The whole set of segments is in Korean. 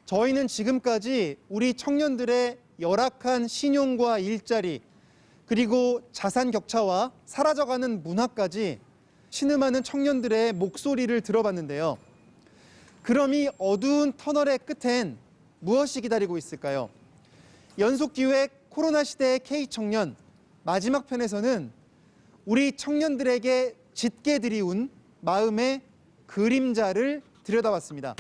저희는 지금까지 우리 청년들의 열악한 신용과 일자리, 그리고 자산 격차와 사라져가는 문화까지 신음하는 청년들의 목소리를 들어봤는데요. 그럼 이 어두운 터널의 끝엔 무엇이 기다리고 있을까요? 연속기획 코로나 시대의 K청년 마지막 편에서는 우리 청년들에게 짙게 드리운 마음의 그림자를 들여다봤습니다.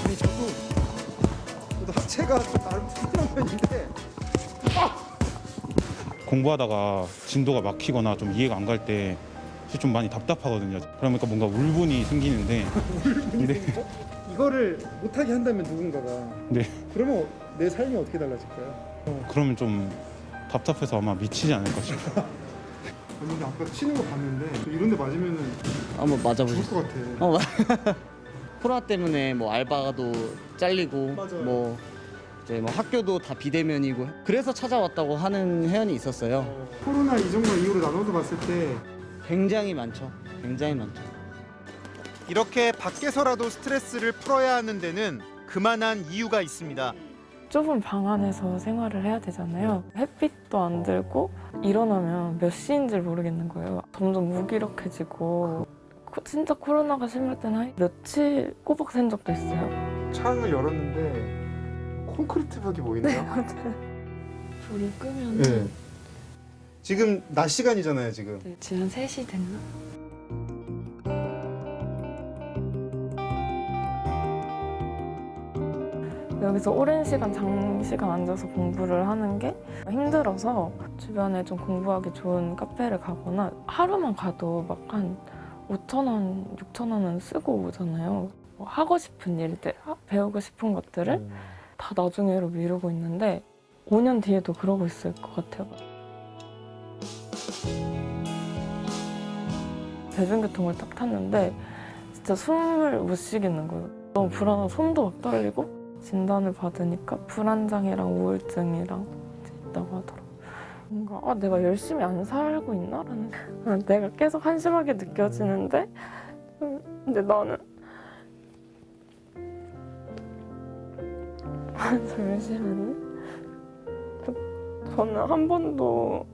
아니 저도 하체가 좀 나름 튼튼한 편인데 공부하다가 진도가 막히거나 좀 이해가 안 갈 때 좀 많이 답답하거든요. 그러니까 뭔가 울분이 생기는데 네. 이거를 못하게 한다면 누군가가 네. 그러면 내 삶이 어떻게 달라질까요? 그러면 좀 답답해서 아마 미치지 않을까 싶어요. 근데 아까 치는 거 봤는데 이런 데 맞으면은 한번 맞아보셨어요? 죽을 것 같아. 코로나 때문에 뭐 알바도 잘리고 맞아요. 뭐 이제 뭐 학교도 다 비대면이고 그래서 찾아왔다고 하는 회원이 있었어요. 코로나 이전과 이후로 나눠서 봤을 때 굉장히 많죠. 굉장히 많죠. 이렇게 밖에서라도 스트레스를 풀어야 하는 데는 그만한 이유가 있습니다. 좁은 방 안에서 생활을 해야 되잖아요. 햇빛도 안 들고 일어나면 몇 시인지 모르겠는 거예요. 점점 무기력해지고 진짜 코로나가 심할 때는 며칠 꼬박 샌 적도 있어요. 창을 열었는데 콘크리트 벽이 보이네요. 불이 끄면 네. 지금 낮 시간이잖아요, 지금. 지금 한 3시 됐나? 여기서 오랜 시간, 장시간 앉아서 공부를 하는 게 힘들어서 주변에 좀 공부하기 좋은 카페를 가거나 하루만 가도 막 한 5,000원, 6,000원은 쓰고 오잖아요. 뭐 하고 싶은 일들, 배우고 싶은 것들을 다 나중에로 미루고 있는데 5년 뒤에도 그러고 있을 것 같아요. 대중교통을 딱 탔는데 진짜 숨을 못 쉬겠는 거예요. 너무 불안하고 손도 막 떨리고 진단을 받으니까 불안장애랑 우울증이랑 있다고 하더라고요. 뭔가 내가 열심히 안 살고 있나라는 내가 계속 한심하게 느껴지는데 근데 나는 잠시만요. 저는 한 번도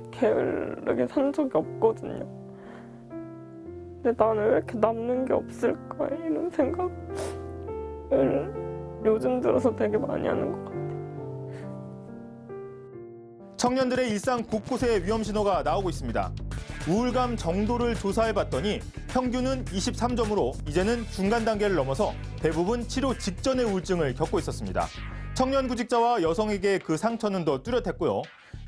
게으르게 산 적이 없거든요. 근데 나는 왜 이렇게 남는 게 없을까 이런 생각을 요즘 들어서 되게 많이 하는 것 같아요. 청년들의 일상 곳곳에 위험 신호가 나오고 있습니다. 우울감 정도를 조사해봤더니 평균은 23점으로 이제는 중간 단계를 넘어서 대부분 치료 직전의 우울증을 겪고 있었습니다. 청년 구직자와 여성에게 그 상처는 더 뚜렷했고요.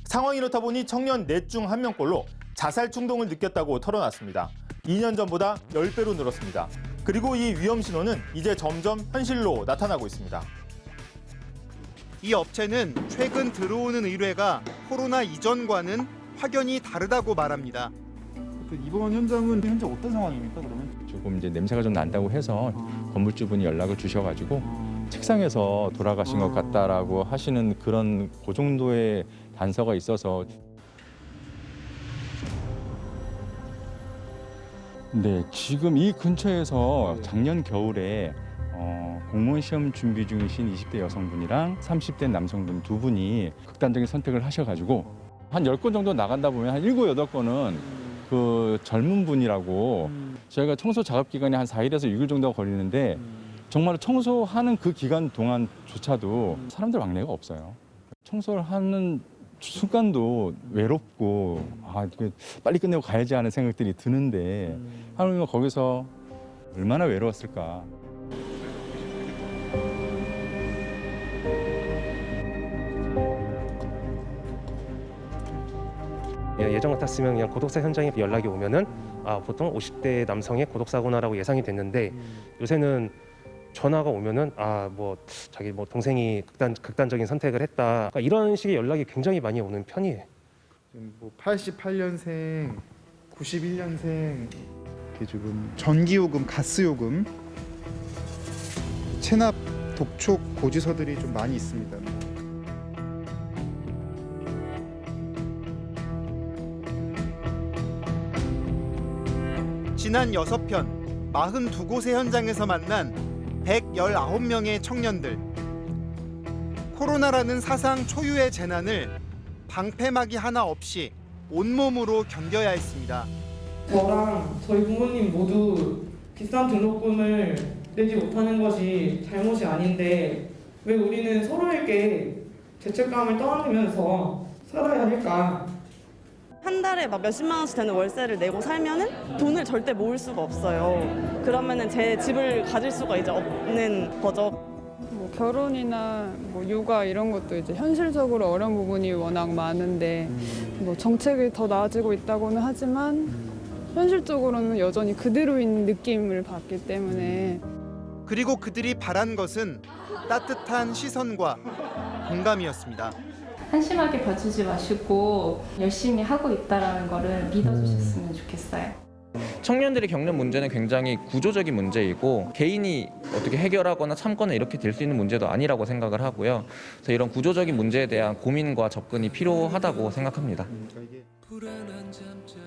상황이 이렇다 보니 청년 넷 중 1명꼴로 자살 충동을 느꼈다고 털어놨습니다. 2년 전보다 10배로 늘었습니다. 그리고 이 위험 신호는 이제 점점 현실로 나타나고 있습니다. 이 업체는 최근 들어오는 의뢰가 코로나 이전과는 확연히 다르다고 말합니다. 이번 현장은 현재 어떤 상황입니까, 그러면? 조금 이제 냄새가 좀 난다고 해서 건물주분이 연락을 주셔가지고 책상에서 돌아가신 것 같다라고 하시는 그런 그 정도의 단서가 있어서. 네, 지금 이 근처에서 작년 겨울에 공무원 시험 준비 중이신 20대 여성분이랑 30대 남성분 두 분이 극단적인 선택을 하셔가지고 한 10건 정도 나간다 보면 한 7, 8건은 그 젊은 분이라고 저희가 청소 작업 기간이 한 4일에서 6일 정도가 걸리는데 정말 청소하는 그 기간 동안조차도 사람들 왕래가 없어요. 청소를 하는 순간도 외롭고 빨리 끝내고 가야지 하는 생각들이 드는데 하루는 거기서 얼마나 외로웠을까. 예전 같았으면 그냥 고독사 현장에 연락이 오면은 보통 50대 남성의 고독사구나라고 예상이 됐는데 요새는 전화가 오면은 자기 동생이 극단적인 선택을 했다, 그러니까 이런 식의 연락이 굉장히 많이 오는 편이에요. 뭐 88년생, 91년생, 지금 전기요금, 가스요금, 체납, 독촉 고지서들이 좀 많이 있습니다. 지난 6편 42곳의 현장에서 만난 119명의 청년들. 코로나라는 사상 초유의 재난을 방패막이 하나 없이 온몸으로 견뎌야 했습니다. 저랑 저희 부모님 모두 비싼 등록금을 내지 못하는 것이 잘못이 아닌데 왜 우리는 서로에게 죄책감을 떠안으면서 살아야 할까? 한 달에 막 몇십만 원씩 되는 월세를 내고 살면은 돈을 절대 모을 수가 없어요. 그러면은 제 집을 가질 수가 이제 없는 거죠. 뭐 결혼이나 뭐 육아 이런 것도 이제 현실적으로 어려운 부분이 워낙 많은데 뭐 정책이 더 나아지고 있다고는 하지만 현실적으로는 여전히 그대로인 느낌을 받기 때문에 그리고 그들이 바란 것은 따뜻한 시선과 공감이었습니다. 한심하게 봐주지 마시고 열심히 하고 있다는 거를 믿어주셨으면 좋겠어요. 청년들이 겪는 문제는 굉장히 구조적인 문제이고 개인이 어떻게 해결하거나 참거나 이렇게 될 수 있는 문제도 아니라고 생각을 하고요. 그래서 이런 구조적인 문제에 대한 고민과 접근이 필요하다고 생각합니다.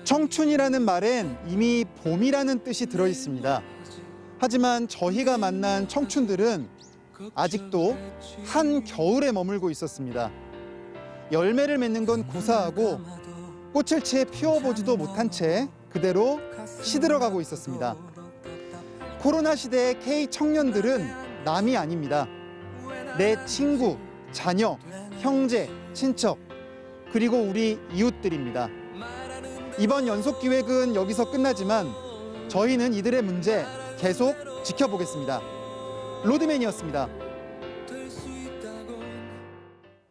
청춘이라는 말엔 이미 봄이라는 뜻이 들어 있습니다. 하지만 저희가 만난 청춘들은 아직도 한 겨울에 머물고 있었습니다. 열매를 맺는 건 고사하고 꽃을 채 피워보지도 못한 채 그대로 시들어가고 있었습니다. 코로나 시대의 K 청년들은 남이 아닙니다. 내 친구, 자녀, 형제, 친척, 그리고 우리 이웃들입니다. 이번 연속 기획은 여기서 끝나지만 저희는 이들의 문제 계속 지켜보겠습니다. 로드맨이었습니다.